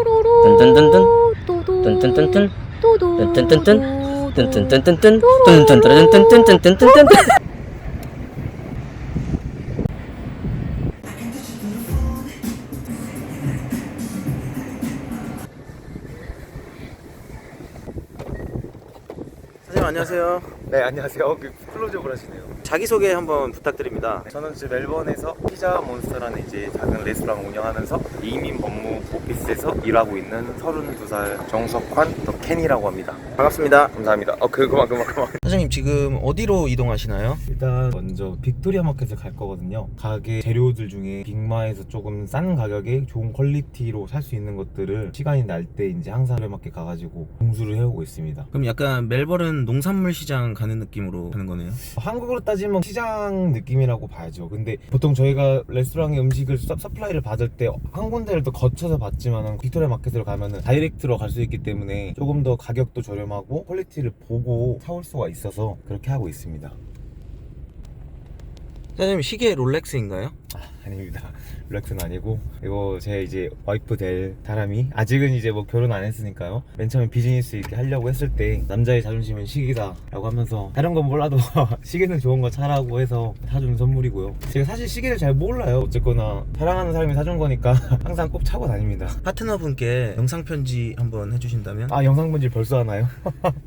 뚠뚠뚠뚠 뚠뚠뚠뚠 뚠뚠뚠뚠 뚠뚠뚠뚠 뚠뚠뚠뚠뚠뚠뚠뚠. 선생님 안녕하세요. 네, 안녕하세요. 클로즈업을 하시네요. 자기소개 한번 부탁드립니다. 저는 지금 멜번에서 피자 몬스터라는 이제 작은 레스토랑 운영하면서 이민 법무 오피스에서 일하고 있는 32살 정석환 더 켄이라고 합니다. 반갑습니다. 감사합니다. 그만. 선생님 지금 어디로 이동하시나요? 일단 먼저 빅토리아 마켓을 갈 거거든요. 가게 재료들 중에 빅마에서 조금 싼 가격에 좋은 퀄리티로 살 수 있는 것들을 시간이 날 때 이제 항상 마켓 가가지고 공수를 해오고 있습니다. 그럼 약간 멜버른 농산물 시장 가는 느낌으로 가는 거네요? 한국으로 따지면 시장 느낌이라고 봐야죠. 근데 보통 저희가 레스토랑의 음식을 서플라이를 받을 때 한 군데를 또 거쳐서 받지만 빅토리아 마켓으로 가면은 다이렉트로 갈 수 있기 때문에 조금 더 가격도 저렴하고 퀄리티를 보고 사올 수가 있어서 그렇게 하고 있습니다. 선생님 시계 롤렉스인가요? 아닙니다. 롤렉스는 아니고 이거 제 이제 와이프 될 사람이 아직은 이제 뭐 결혼 안 했으니까요. 맨 처음에 비즈니스 이렇게 하려고 했을 때 남자의 자존심은 시계다 라고 하면서 다른 건 몰라도 시계는 좋은 거 사라고 해서 사준 선물이고요. 제가 사실 시계를 잘 몰라요. 어쨌거나 사랑하는 사람이 사준 거니까 항상 꼭 차고 다닙니다. 파트너분께 영상편지 한번 해주신다면? 영상 편지 벌써 하나요?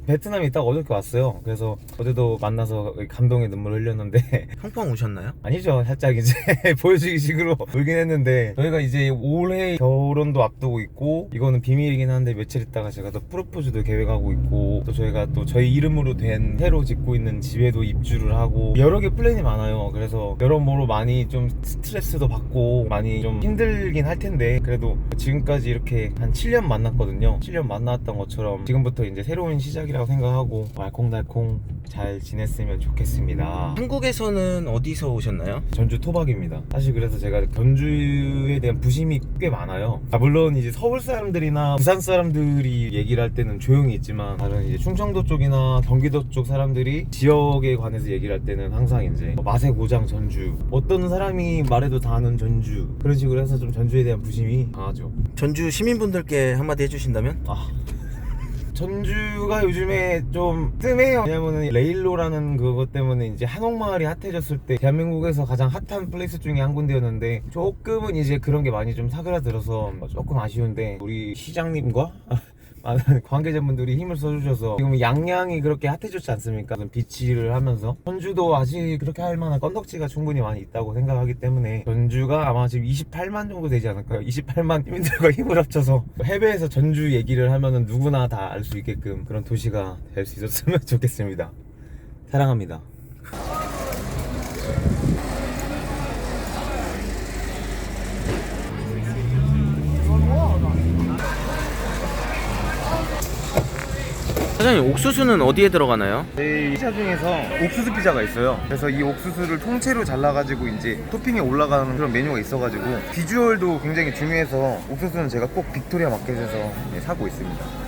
베트남에 딱 어저께 왔어요. 그래서 어제도 만나서 감동의 눈물 흘렸는데 펑펑 우셨나요? 아니죠. 살짝 이제 보여주기 식으로 울긴 했는데 저희가 이제 올해 결혼도 앞두고 있고 이거는 비밀이긴 한데 며칠 있다가 제가 또 프로포즈도 계획하고 있고 또 저희가 또 저희 이름으로 된 새로 짓고 있는 집에도 입주를 하고 여러 개 플랜이 많아요. 그래서 여러모로 많이 좀 스트레스도 받고 많이 좀 힘들긴 할 텐데 그래도 지금까지 이렇게 한 7년 만났거든요. 7년 만났던 것처럼 지금부터 이제 새로운 시작이라고 생각하고 알콩달콩 잘 지냈으면 좋겠습니다. 한국에서는 어디서 오셨나요? 전주 토박입니다. 사실 그래서 제가 전주에 대한 부심이 꽤 많아요. 물론 이제 서울 사람들이나 부산 사람들이 얘기를 할 때는 조용히 있지만 다른 이제 충청도 쪽이나 경기도 쪽 사람들이 지역에 관해서 얘기를 할 때는 항상 이제 맛의 고장 전주, 어떤 사람이 말해도 다 아는 전주, 그런 식으로 해서 좀 전주에 대한 부심이 강하죠. 전주 시민분들께 한마디 해주신다면? 전주가 요즘에 좀 뜸해요. 왜냐면은 레일로라는 그것 때문에 이제 한옥마을이 핫해졌을 때 대한민국에서 가장 핫한 플레이스 중에 한 군데였는데 조금은 이제 그런 게 많이 좀 사그라들어서 조금 아쉬운데 우리 시장님과 많은 관계자분들이 힘을 써주셔서 지금 양양이 그렇게 핫해졌지 않습니까? 비치를 하면서 전주도 아직 그렇게 할 만한 건덕지가 충분히 많이 있다고 생각하기 때문에 전주가 아마 지금 28만 정도 되지 않을까요? 28만 시민들과 힘을 합쳐서 해외에서 전주 얘기를 하면은 누구나 다 알 수 있게끔 그런 도시가 될 수 있었으면 좋겠습니다. 사랑합니다. 사장님 옥수수는 어디에 들어가나요? 저희 피자 중에서 옥수수 피자가 있어요. 그래서 이 옥수수를 통째로 잘라가지고 이제 토핑에 올라가는 그런 메뉴가 있어가지고 비주얼도 굉장히 중요해서 옥수수는 제가 꼭 빅토리아 마켓에서 사고 있습니다.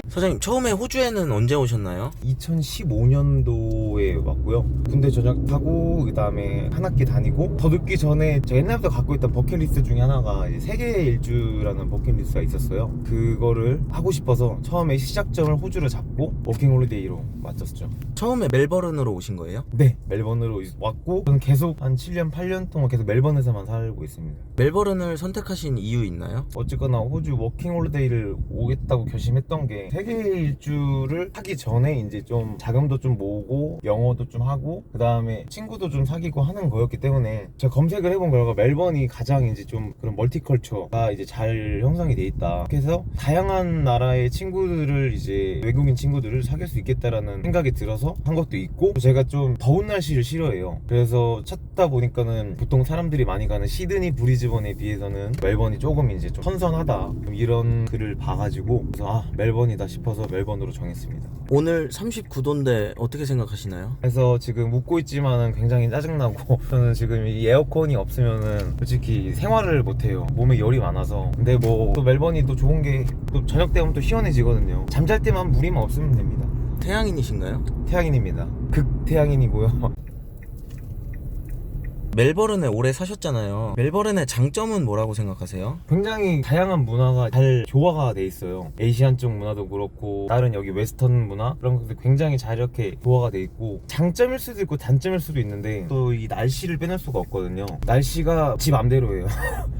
사장님 처음에 호주에는 언제 오셨나요? 2015년도에 왔고요. 군대 전역하고 그 다음에 한 학기 다니고 더 늦기 전에 제가 옛날부터 갖고 있던 버킷리스트 중에 하나가 이제 세계 일주라는 버킷리스트가 있었어요. 그거를 하고 싶어서 처음에 시작점을 호주로 잡고 워킹홀리데이로 맞췄죠. 처음에 멜버른으로 오신 거예요? 네, 멜번으로 왔고 저는 계속 한 7년 8년 동안 계속 멜번에서만 살고 있습니다. 멜버른을 선택하신 이유 있나요? 어쨌거나 호주 워킹홀리데이를 오겠다고 결심했던 게 세계 일주를 하기 전에 이제 좀 자금도 좀 모으고 영어도 좀 하고 그 다음에 친구도 좀 사귀고 하는 거였기 때문에 제가 검색을 해본 결과 멜번이 가장 이제 좀 그런 멀티컬처가 이제 잘 형성이 돼 있다. 그래서 다양한 나라의 친구들을 이제 외국인 친구들을 사귈 수 있겠다라는 생각이 들어서 한 것도 있고 제가 좀 더운 날씨를 싫어해요. 그래서 찾다 보니까는 보통 사람들이 많이 가는 시드니 브리즈번에 비해서는 멜번이 조금 이제 좀 선선하다 이런 글을 봐가지고 그래서 멜번이다 싶어서 멜번으로 정했습니다. 오늘 39도인데 어떻게 생각하시나요? 그래서 지금 웃고 있지만은 굉장히 짜증나고 저는 지금 이 에어컨이 없으면은 솔직히 생활을 못해요. 몸에 열이 많아서. 근데 뭐 또 멜번이 또 좋은 게 또 저녁 되면 또 시원해지거든요. 잠잘 때만 무리만 없으면 됩니다. 태양인이신가요? 태양인입니다. 극태양인이고요. 멜버른에 오래 사셨잖아요. 멜버른의 장점은 뭐라고 생각하세요? 굉장히 다양한 문화가 잘 조화가 돼 있어요. 아시안 쪽 문화도 그렇고 다른 여기 웨스턴 문화 그런 것도 굉장히 잘 이렇게 조화가 돼 있고 장점일 수도 있고 단점일 수도 있는데 또 이 날씨를 빼놓을 수가 없거든요. 날씨가 지 맘대로예요.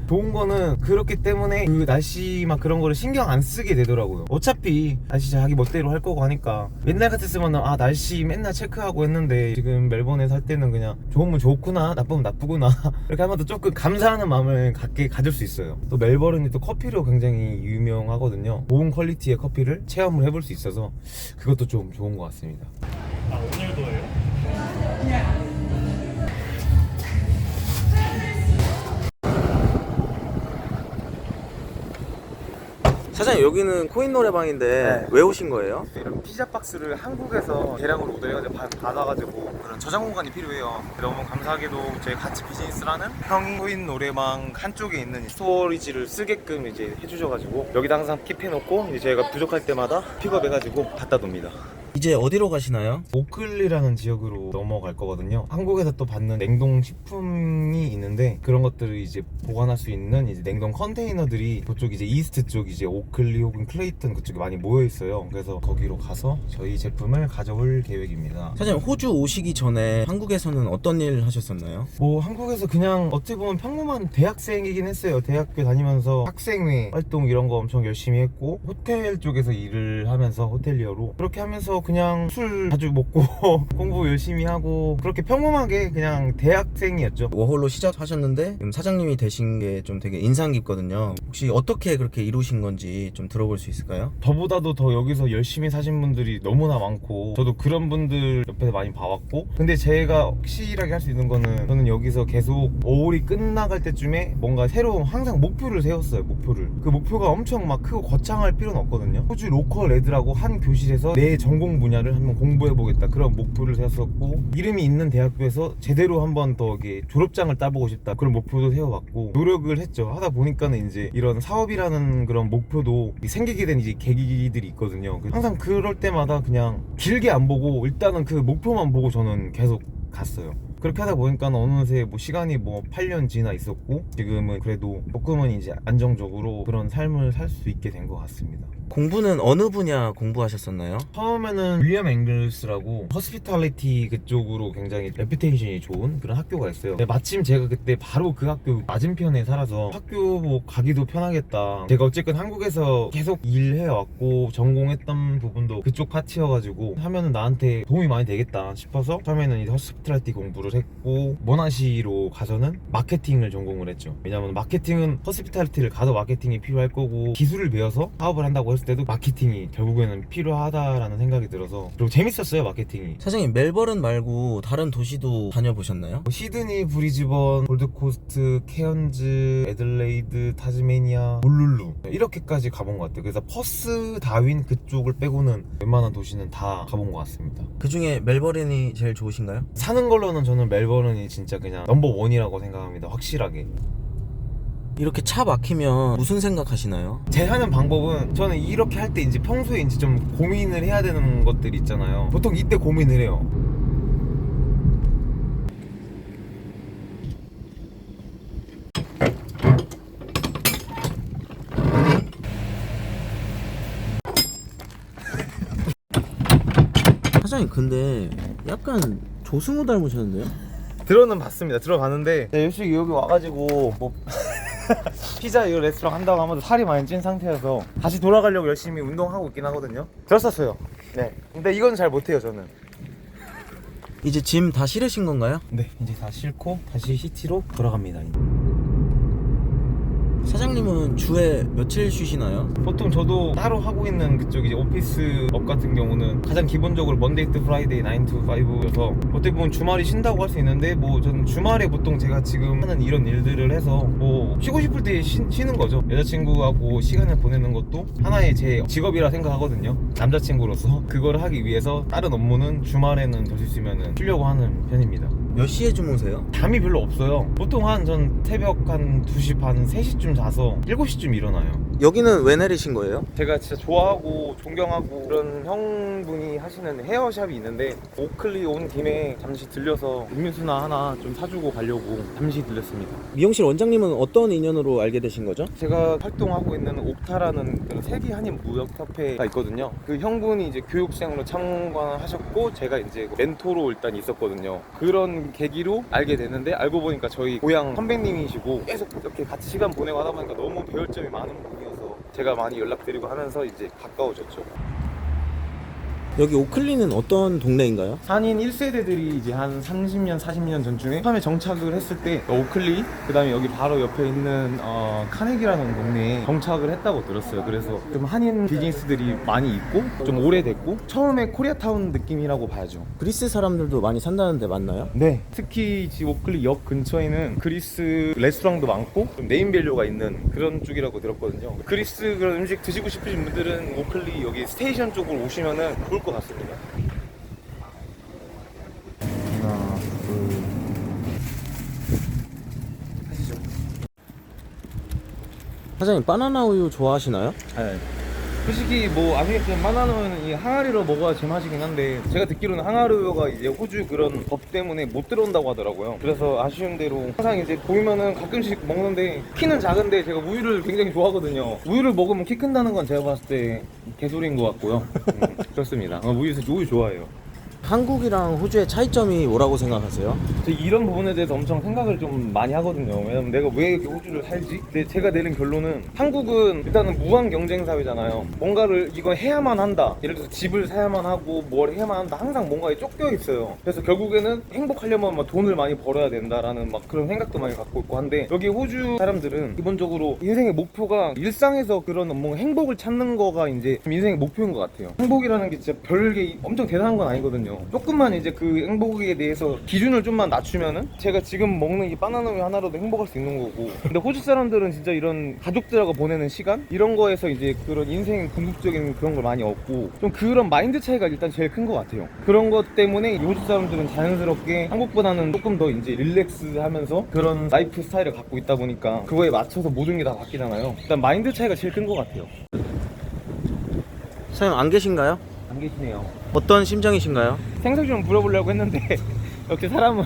좋은 거는 그렇기 때문에 그 날씨 막 그런 거를 신경 안 쓰게 되더라고요. 어차피 날씨 자기 멋대로 할 거고 하니까 옛날 같았으면 아 날씨 맨날 체크하고 했는데 지금 멜번에 살 때는 그냥 좋으면 좋구나 나쁘면 나쁘구나 이렇게 하면 조금 감사하는 마음을 가질 수 있어요. 또 멜버른이 또 커피로 굉장히 유명하거든요. 좋은 퀄리티의 커피를 체험을 해볼 수 있어서 그것도 좀 좋은 것 같습니다. 아 오늘도예요? 사장님 여기는 코인 노래방인데 네. 왜 오신 거예요? 이런 피자 박스를 한국에서 대량으로 오더해가지고 받아가지고 그런 저장 공간이 필요해요. 너무 감사하게도 저희 같이 비즈니스라는 형이 코인 노래방 한쪽에 있는 스토리지를 쓰게끔 이제 해주셔가지고 여기다 항상 킵해놓고 이제 저희가 부족할 때마다 픽업해가지고 갖다 놉니다. 이제 어디로 가시나요? 오클리라는 지역으로 넘어갈 거거든요. 한국에서 또 받는 냉동 식품이 있는데 그런 것들을 이제 보관할 수 있는 이제 냉동 컨테이너들이 그쪽 이제 이스트 쪽 이제 오클리 혹은 클레이튼 그쪽에 많이 모여 있어요. 그래서 거기로 가서 저희 제품을 가져올 계획입니다. 사장님 호주 오시기 전에 한국에서는 어떤 일 하셨었나요? 뭐 한국에서 그냥 어떻게 보면 평범한 대학생이긴 했어요. 대학교 다니면서 학생회 활동 이런 거 엄청 열심히 했고 호텔 쪽에서 일을 하면서 호텔리어로 그렇게 하면서 그냥 술 자주 먹고 공부 열심히 하고 그렇게 평범하게 그냥 대학생이었죠. 워홀로 시작하셨는데 지금 사장님이 되신 게 좀 되게 인상 깊거든요. 혹시 어떻게 그렇게 이루신 건지 좀 들어볼 수 있을까요? 저보다도 더 여기서 열심히 사신 분들이 너무나 많고 저도 그런 분들 옆에서 많이 봐왔고 근데 제가 확실하게 할 수 있는 거는 저는 여기서 계속 5월이 끝나갈 때쯤에 뭔가 새로운 항상 목표를 세웠어요. 목표를 그 목표가 엄청 막 크고 거창할 필요는 없거든요. 호주 로컬 애들하고 한 교실에서 내 전공 분야를 한번 공부해보겠다 그런 목표를 세웠었고 이름이 있는 대학교에서 제대로 한번 더 이게 졸업장을 따보고 싶다 그런 목표도 세워봤고 노력을 했죠. 하다 보니까는 이제 이런 사업이라는 그런 목표도 생기게 된 이제 계기들이 있거든요. 항상 그럴 때마다 그냥 길게 안 보고 일단은 그 목표만 보고 저는 계속 갔어요. 그렇게 하다 보니까 어느새 뭐 시간이 뭐 8년 지나 있었고 지금은 그래도 조금은 이제 안정적으로 그런 삶을 살 수 있게 된 것 같습니다. 공부는 어느 분야 공부하셨었나요? 처음에는 윌리엄 앵글스라고 허스피탈리티 그쪽으로 굉장히 레퓨테이션이 좋은 그런 학교가 있어요. 근데 마침 제가 그때 바로 그 학교 맞은편에 살아서 학교 뭐 가기도 편하겠다. 제가 어쨌든 한국에서 계속 일해왔고 전공했던 부분도 그쪽 파트여가지고 하면은 나한테 도움이 많이 되겠다 싶어서 처음에는 이제 허스피탈리티 공부를 했고 모나시로 가서는 마케팅을 전공을 했죠. 왜냐면 마케팅은 허스피탈리티를 가도 마케팅이 필요할 거고 기술을 배워서 사업을 한다고 했을 때도 마케팅이 결국에는 필요하다라는 생각이 들어서 그리고 재밌었어요. 마케팅이. 사장님 멜버른 말고 다른 도시도 다녀보셨나요? 뭐 시드니, 브리즈번, 골드코스트, 케언즈, 애들레이드, 타즈메니아, 울룰루 이렇게까지 가본 것 같아요. 그래서 퍼스, 다윈 그쪽을 빼고는 웬만한 도시는 다 가본 것 같습니다. 그 중에 멜버른이 제일 좋으신가요? 사는 걸로는 저는 멜버른이 진짜 그냥 넘버원이라고 생각합니다. 확실하게. 이렇게 차 막히면 무슨 생각하시나요? 제 하는 방법은 저는 이렇게 할 때 이제 평소에 이제 좀 고민을 해야 되는 것들 있잖아요. 보통 이때 고민을 해요. 사장님 근데 약간 조승우 닮으셨는데요? 들어는 봤습니다. 들어봤는데 열심히 여기 와가지고 뭐 피자 이거 레스토랑 한다고 하면서 살이 많이 찐 상태여서 다시 돌아가려고 열심히 운동하고 있긴 하거든요. 들었었어요. 네. 근데 이건 잘 못해요 저는. 이제 짐 다 실으신 건가요? 네. 이제 다 싣고 다시 시티로 돌아갑니다. 사장님은 주에 며칠 쉬시나요? 보통 저도 따로 하고 있는 그쪽 이제 오피스 업 같은 경우는 가장 기본적으로 먼데이 투 프라이데이 9 to 5여서 어떻게 보면 주말이 쉰다고 할 수 있는데 뭐 저는 주말에 보통 제가 지금 하는 이런 일들을 해서 뭐 쉬고 싶을 때 쉬는 거죠. 여자친구하고 시간을 보내는 것도 하나의 제 직업이라 생각하거든요. 남자친구로서 그걸 하기 위해서 다른 업무는 주말에는 될 수 있으면 쉬려고 하는 편입니다. 몇 시에 주무세요? 잠이 별로 없어요. 보통 전 새벽 한 2시 반, 3시쯤 자서 7시쯤 일어나요. 여기는 왜 내리신 거예요? 제가 진짜 좋아하고 존경하고 그런 형분이 하시는 헤어샵이 있는데 오클리 온 김에 잠시 들려서 음료수나 하나 좀 사주고 가려고 잠시 들렸습니다. 미용실 원장님은 어떤 인연으로 알게 되신 거죠? 제가 활동하고 있는 옥타라는 그런 세계 한인 무역협회가 있거든요. 그 형분이 이제 교육생으로 참관하셨고 제가 이제 멘토로 일단 있었거든요. 그런 계기로 알게 됐는데 알고 보니까 저희 고향 선배님이시고 계속 이렇게 같이 시간 보내고 하다 보니까 너무 배울 점이 많은 분이어서 제가 많이 연락드리고 하면서 이제 가까워졌죠. 여기 오클리는 어떤 동네인가요? 한인 1세대들이 이제 한 30년, 40년 전쯤에 처음에 정착을 했을 때 오클리, 그 다음에 여기 바로 옆에 있는 카네기라는 동네에 정착을 했다고 들었어요. 그래서 좀 한인 비즈니스들이 많이 있고 좀 오래됐고 처음에 코리아타운 느낌이라고 봐야죠. 그리스 사람들도 많이 산다는데 맞나요? 네, 특히 지 오클리 역 근처에는 그리스 레스토랑도 많고 좀 네임밸류가 있는 그런 쪽이라고 들었거든요. 그리스 그런 음식 드시고 싶으신 분들은 오클리 여기 스테이션 쪽으로 오시면은 좋을 것 같습니다. 하나, 둘, 하시죠. 사장님 바나나 우유 좋아하시나요? 네. 솔직히 뭐 아시겠지만 바나나는 이 항아리로 먹어야 제맛이긴 한데 제가 듣기로는 항아리가 이제 호주 그런 법 때문에 못 들어온다고 하더라고요. 그래서 아쉬운 대로 항상 이제 보이면은 가끔씩 먹는데 키는 작은데 제가 우유를 굉장히 좋아하거든요. 우유를 먹으면 키 큰다는 건 제가 봤을 때 개소리인 것 같고요. 그렇습니다. 우유 좋아해요. 한국이랑 호주의 차이점이 뭐라고 생각하세요? 저 이런 부분에 대해서 엄청 생각을 좀 많이 하거든요. 왜냐면 내가 왜 이렇게 호주를 살지? 근데 제가 내린 결론은 한국은 일단은 무한 경쟁 사회잖아요. 뭔가를 이거 해야만 한다. 예를 들어서 집을 사야만 하고 뭘 해야만 한다. 항상 뭔가에 쫓겨 있어요. 그래서 결국에는 행복하려면 막 돈을 많이 벌어야 된다라는 막 그런 생각도 많이 갖고 있고 한데 여기 호주 사람들은 기본적으로 인생의 목표가 일상에서 그런 뭔가 행복을 찾는 거가 이제 인생의 목표인 것 같아요. 행복이라는 게 진짜 별게 엄청 대단한 건 아니거든요. 조금만 이제 그 행복에 대해서 기준을 좀만 낮추면은 제가 지금 먹는 이 바나나 우유 하나로도 행복할 수 있는 거고, 근데 호주 사람들은 진짜 이런 가족들하고 보내는 시간 이런 거에서 이제 그런 인생 궁극적인 그런 걸 많이 얻고 좀 그런 마인드 차이가 일단 제일 큰 것 같아요. 그런 것 때문에 호주 사람들은 자연스럽게 한국보다는 조금 더 이제 릴렉스 하면서 그런 라이프 스타일을 갖고 있다 보니까 그거에 맞춰서 모든 게 다 바뀌잖아요. 일단 마인드 차이가 제일 큰 것 같아요. 사장님 안 계신가요? 안 계시네요. 어떤 심정이신가요? 생색 좀 부려보려고 했는데 이렇게 사람은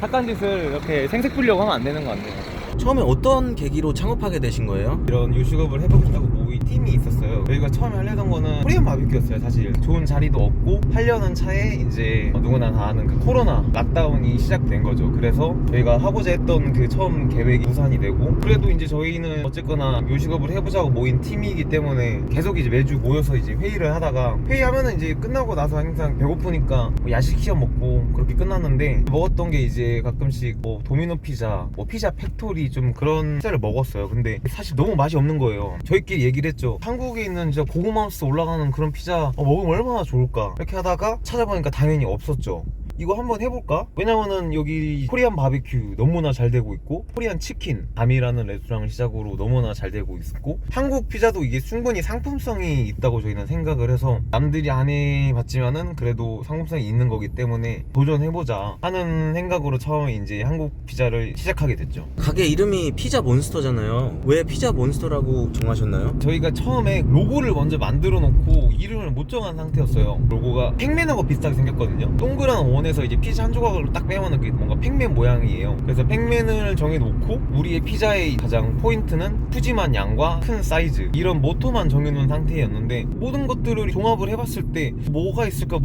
착한 짓을 이렇게 생색 부려고 하면 안 되는 거 같네요. 처음에 어떤 계기로 창업하게 되신 거예요? 이런 요식업을 해보겠다고 모인 팀이 있었어요. 저희가 처음에 하려던 거는 코리안 바비큐였어요. 사실 좋은 자리도 없고 하려는 차에 이제 누구나 다 아는 그 코로나 락다운이 시작된 거죠. 그래서 저희가 하고자 했던 그 처음 계획이 무산이 되고, 그래도 이제 저희는 어쨌거나 요식업을 해보자고 모인 팀이기 때문에 계속 이제 매주 모여서 이제 회의를 하다가, 회의하면은 이제 끝나고 나서 항상 배고프니까 뭐 야식 시켜 먹고 그렇게 끝났는데, 먹었던 게 이제 가끔씩 뭐 도미노 피자, 뭐 피자 팩토리 좀 그런 피자를 먹었어요. 근데 사실 너무 맛이 없는 거예요. 저희끼리 얘기를 했죠. 한국에 있는 진짜 고구마우스 올라가는 그런 피자 먹으면 얼마나 좋을까, 이렇게 하다가 찾아보니까 당연히 없었죠. 이거 한번 해볼까? 왜냐면은 여기 코리안 바비큐 너무나 잘 되고 있고, 코리안 치킨 밤이라는 레스토랑을 시작으로 너무나 잘 되고 있고, 한국 피자도 이게 충분히 상품성이 있다고 저희는 생각을 해서, 남들이 안 해봤지만은 그래도 상품성이 있는 거기 때문에 도전해보자 하는 생각으로 처음에 이제 한국 피자를 시작하게 됐죠. 가게 이름이 피자 몬스터잖아요. 왜 피자 몬스터라고 정하셨나요? 저희가 처음에 로고를 먼저 만들어 놓고 이름을 못 정한 상태였어요. 로고가 팩맨하고 비슷하게 생겼거든요. 동그란 원에서 이제 피자 한 조각을 딱 빼면 그게 뭔가 팩맨 모양이에요. 그래서 팩맨을 정해놓고 우리의 피자의 가장 포인트는 푸짐한 양과 큰 사이즈, 이런 모토만 정해놓은 상태였는데, 모든 것들을 종합을 해봤을 때 뭐가 있을까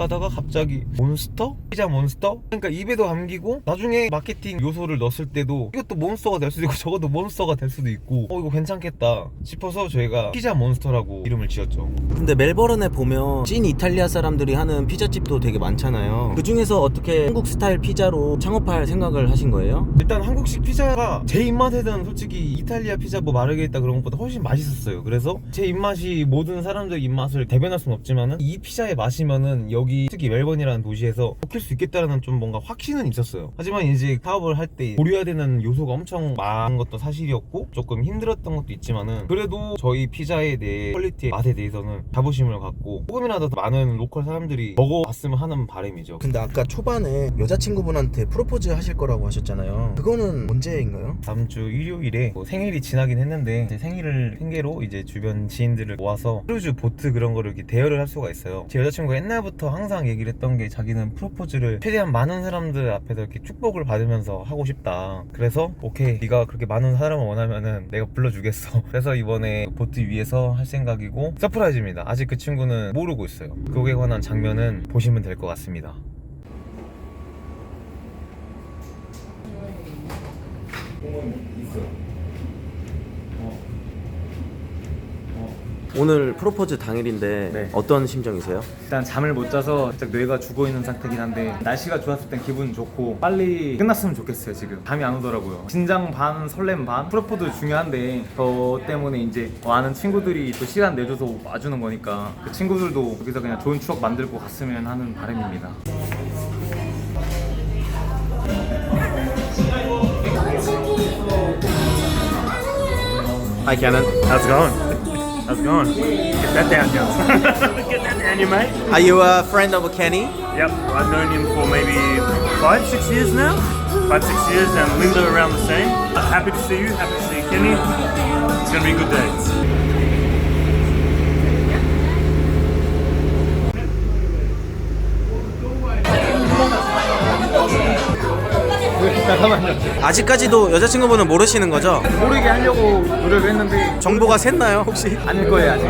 하다가 갑자기 몬스터? 피자 몬스터? 그러니까 입에도 감기고, 나중에 마케팅 요소를 넣었을 때도 이것도 몬스터가 될 수도 있고 저것도 몬스터가 될 수도 있고, 이거 괜찮겠다 싶어서 저희가 피자 몬스터라고 이름을 지었죠. 근데 멜버른에 보면 찐 이탈리아 사람들이 하는 피자집도 되게 많잖아요. 그 중에서 어떻게 한국 스타일 피자로 창업할 생각을 하신 거예요? 일단 한국식 피자가 제 입맛에는 솔직히 이탈리아 피자 뭐 마르게리타 그런 것보다 훨씬 맛있었어요. 그래서 제 입맛이 모든 사람들 입맛을 대변할 수는 없지만은 이 피자의 맛이면은 여기 특히 멜번이라는 도시에서 먹힐 수 있겠다라는 좀 뭔가 확신은 있었어요. 하지만 이제 사업을 할 때 고려해야 되는 요소가 엄청 많은 것도 사실이었고, 조금 힘들었던 것도 있지만은 그래도 저희 피자에 대해 퀄리티의 맛에 대해서는 자부심을 갖고 조금이라도 더 많은 로컬 사람들이 먹어봤으면 하는 바람이죠. 근데 아까 초반에 여자친구분한테 프로포즈 하실 거라고 하셨잖아요. 그거는 언제인가요? 다음 주 일요일에 생일이 지나긴 했는데 제 생일을 핑계로 이제 주변 지인들을 모아서 크루즈 보트 그런 거를 이렇게 대여를 할 수가 있어요. 제 여자친구가 옛날부터 항상 얘기를 했던 게 자기는 프로포즈를 최대한 많은 사람들 앞에서 이렇게 축복을 받으면서 하고 싶다. 그래서 오케이, 네가 그렇게 많은 사람을 원하면은 내가 불러주겠어. 그래서 이번에 보트 위에서 할 생각이고, 서프라이즈입니다. 아직 그 친구는 모르고 있어요. 그거에 관한 장면은 보시면 될 것 같습니다. 오늘 프로포즈 당일인데 네. 어떤 심정이세요? 일단 잠을 못 자서 살짝 뇌가 죽어있는 상태긴 한데, 날씨가 좋았을 땐 기분 좋고 빨리 끝났으면 좋겠어요. 지금 잠이 안 오더라고요. 긴장 반 설렘 반. 프로포즈 중요한데 저 때문에 이제 아는 친구들이 또 시간 내줘서 와주는 거니까 그 친구들도 여기서 그냥 좋은 추억 만들고 갔으면 하는 바람입니다. Hi, Kenan. How's it going? How's it going? Get that down, Jones. Get that down, you mate. Are you a friend of Kenny? Yep, I've known him for maybe 5-6 years now. 5-6 years, and Linda around the same. Happy to see you. Happy to see you, Kenny. It's gonna be a good day. 아직까지도 여자친구분은 모르시는 거죠? 모르게 하려고 노력을 했는데 정보가 샜나요 혹시? 아닐 거예요 아직.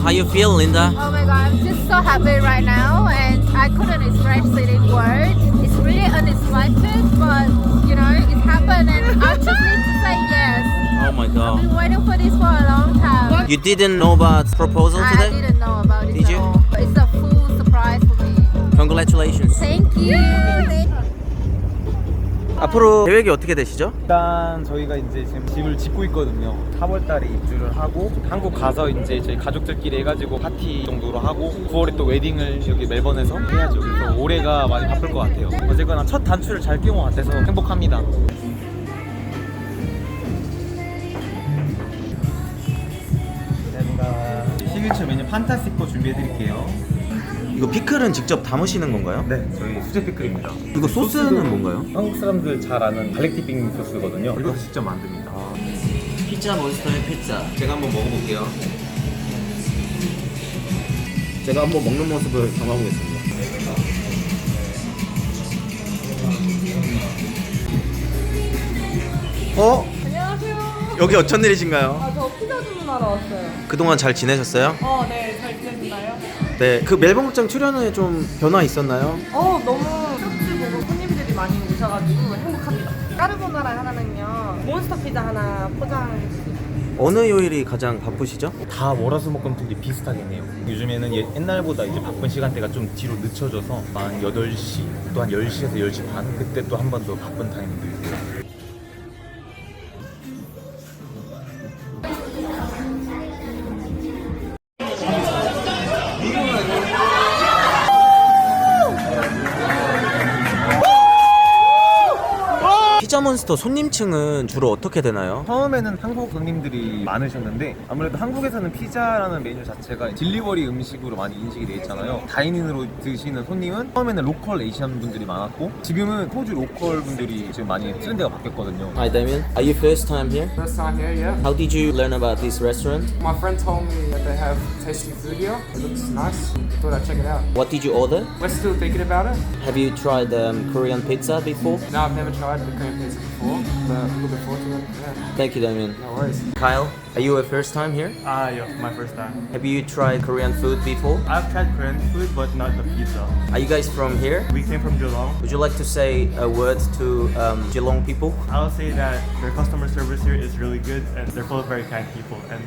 How you feel, Linda? Oh my god, I'm just so happy right now and I couldn't express it in words. It's really unexpected, but you know, it happened and I just need to say yes. Oh my I've god. been waiting for this for a long time. You didn't know about proposal I today? didn't know about it Did at you? all. It's a full surprise for me. Congratulations. Thank you. 앞으로 계획이 어떻게 되시죠? 일단 저희가 이제 지금 집을 짓고 있거든요. 4월달에 입주를 하고 한국 가서 이제 저희 가족들끼리 해가지고 파티 정도로 하고 9월에 또 웨딩을 여기 멜번에서 해야죠. 그래서 올해가 많이 바쁠 것 같아요. 어쨌거나 첫 단추를 잘 끼운 것 같아서 행복합니다. 저희가 시그니처 메뉴 판타스티코 준비해드릴게요. 이거 피클은 직접 담으시는 건가요? 네, 저희 수제 피클입니다. 이거 소스는 뭔가요? 한국 사람들 잘 아는 갈릭 디핑 소스거든요. 이거 직접 만듭니다. 피자 몬스터의 피자. 제가 한번 먹어볼게요. 제가 한번 먹는 모습을 담아보겠습니다. 안녕하세요. 여기 어쩐 일이신가요? 저 피자 주문하러 왔어요. 그동안 잘 지내셨어요? 네, 잘 지내셨나요? 네, 그 멜번 극장 출연에 좀 변화 있었나요? 너무 쇼츠 보고 손님들이 많이 오셔가지고 행복합니다. 까르보나라 하나는요, 몬스터 피자 하나 포장해주세요. 어느 요일이 가장 바쁘시죠? 다 월화수목금토일이 비슷하긴 해요. 요즘에는 옛날보다 이제 바쁜 시간대가 좀 뒤로 늦춰져서 한 8시, 또 한 10시에서 10시 반 그때 또 한 번 더 바쁜 타이밍도 있고요. 피자 피자몬스터 손님층은 주로 어떻게 되나요? 처음에는 한국 손님들이 많으셨는데 아무래도 한국에서는 피자라는 메뉴 자체가 딜리버리 음식으로 많이 인식이 돼 있잖아요. 다이닝으로 드시는 손님은 처음에는 로컬 에이시안 분들이 많았고 지금은 호주 로컬 분들이 지금 많이 트렌드가 바뀌었거든요. Hi Damien, are you first time here? First time here, yeah. How did you learn about this restaurant? My friend told me that they have tasty food here. It looks nice. Thought I'd check it out. What did you order? We're still thinking about it. Have you tried Korean pizza before? No, I've never tried the Korean pizza before, but I'm looking forward to it. Yeah, Thank you Damien. no worries. Kyle, are you a first time here? Yeah, my first time. Have you tried Korean food before? I've tried Korean food, but not the pizza. Are you guys from here? We came from Geelong. Would you like to say a word to Geelong people? I'll say that their customer service here is really good, and they're full of very kind people. And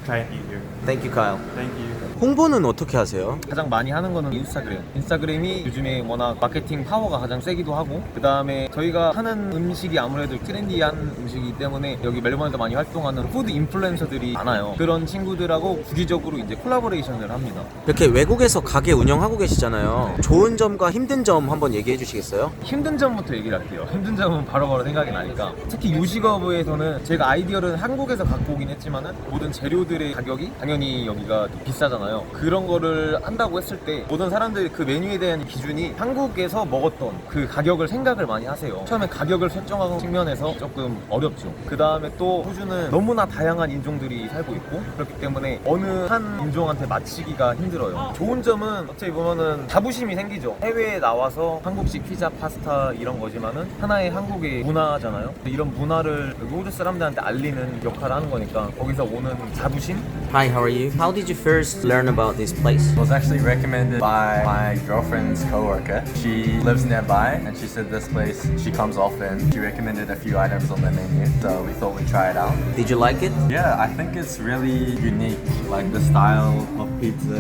try and eat here. Thank you Kyle. Thank you. 홍보는 어떻게 하세요? 가장 많이 하는 거는 인스타그램이 요즘에 워낙 마케팅 파워가 가장 세기도 하고 그 다음에 저희가 하는 음식이 아무래도 트렌디한 음식이기 때문에 여기 멜버른에서 많이 활동하는 푸드 인플루엔서들이 많아요. 그런 친구들하고 주기적으로 이제 콜라보레이션을 합니다. 이렇게 외국에서 가게 운영하고 계시잖아요. 좋은 점과 힘든 점 한번 얘기해 주시겠어요? 힘든 점부터 얘기를 할게요. 힘든 점은 바로바로 생각이 나니까 특히 요식업에서는 제가 아이디어를 한국에서 갖고 오긴 했지만은 모든 재료들의 가격이 당연히 여기가 비싸잖아요. 그런 거를 한다고 했을 때 모든 사람들이 그 메뉴에 대한 기준이 한국에서 먹었던 그 가격을 생각을 많이 하세요. 처음에 가격을 설정하는 측면에서 조금 어렵죠. 그 다음에 또 호주는 너무나 다양한 인종들이 살고 있고 그렇기 때문에 어느 한 인종한테 맞추기가 힘들어요. 좋은 점은 어떻게 보면은 자부심이 생기죠. 해외에 나와서 한국식 피자, 파스타 이런 거지만은 하나의 한국의 문화잖아요. 이런 문화를 호주 사람들한테 알리는 역할을 하는 거니까 거기서 오는 자부심? Hi, how are you? How did you first learn about this place? Was actually recommended by my girlfriend's coworker. She lives nearby and she said this place she comes often. She recommended a few items on the menu, so we thought we'd try it out. Did you like it? Yeah, I think it's really unique, like the style of pizza.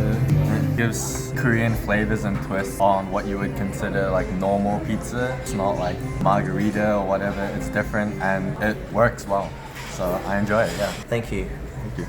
It gives Korean flavors and twists on what you would consider like normal pizza. It's not like margarita or whatever, it's different and it works well. So I enjoy it, yeah. Thank you. Thank you.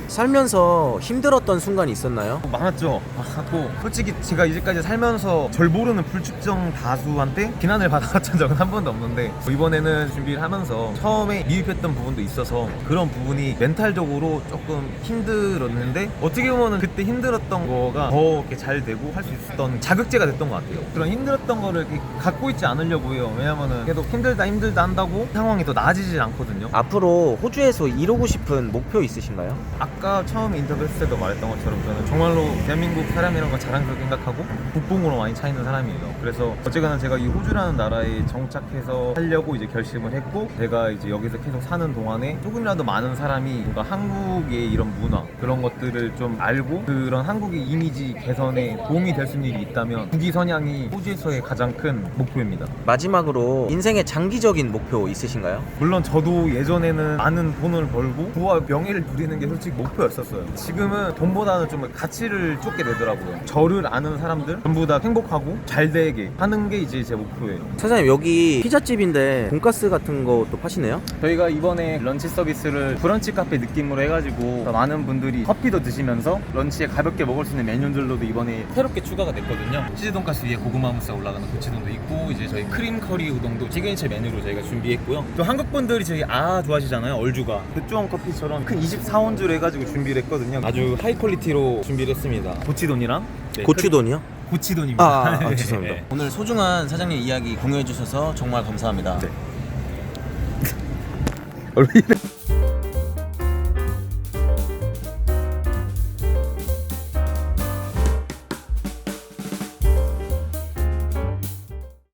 살면서 힘들었던 순간이 있었나요? 많았죠. 많았고 솔직히 제가 이제까지 살면서 절 모르는 불특정 다수한테 비난을 받아봤던 적은 한 번도 없는데 이번에는 준비를 하면서 처음에 미흡했던 부분도 있어서 그런 부분이 멘탈적으로 조금 힘들었는데 어떻게 보면 그때 힘들었던 거가 더 이렇게 잘 되고 할 수 있었던 자극제가 됐던 것 같아요. 그런 힘들었던 거를 이렇게 갖고 있지 않으려고 해요. 왜냐면은 계속 힘들다 한다고 상황이 더 나아지질 않거든요. 앞으로 호주에서 이루고 싶은 목표 있으신가요? 아까 처음 인터뷰했을 때도 말했던 것처럼 저는 정말로 대한민국 사람이라는 걸 자랑스럽게 생각하고 국뽕으로 많이 차 있는 사람이에요. 그래서 어쨌거나 제가 이 호주라는 나라에 정착해서 살려고 이제 결심을 했고 제가 이제 여기서 계속 사는 동안에 조금이라도 많은 사람이 뭔가 한국의 이런 문화 그런 것들을 좀 알고 그런 한국의 이미지 개선에 도움이 될 수 있는 일이 있다면 국위 선양이 호주에서의 가장 큰 목표입니다. 마지막으로 인생의 장기적인 목표 있으신가요? 물론 저도 예전에는 많은 돈을 벌고 부와 명예를 누리는 게 솔직히 목표였었어요. 지금은 돈보다는 좀 가치를 쫓게 되더라고요. 저를 아는 사람들 전부 다 행복하고 잘 되게 하는 게 이제 제 목표예요. 사장님 여기 피자집인데 돈가스 같은 것도 파시네요? 저희가 이번에 런치 서비스를 브런치 카페 느낌으로 해가지고 많은 분들이 커피도 드시면서 런치에 가볍게 먹을 수 있는 메뉴들로도 이번에 새롭게 추가가 됐거든요. 치즈 돈가스 위에 고구마 무스 올라가는 고치돈도 있고 이제 저희 크림 커리 우동도 시그니처 메뉴로 저희가 준비했고요. 또 한국 분들이 저희 좋아하시잖아요. 얼주가 백종원 커피처럼 큰 24온줄 해가지고 준비를 했거든요. 아주 하이 퀄리티로 준비를 했습니다. 고치돈이랑 고추돈이요? 고치돈입니다. 죄송합니다. 네. 오늘 소중한 사장님 이야기 공유해 주셔서 정말 감사합니다. 얼굴이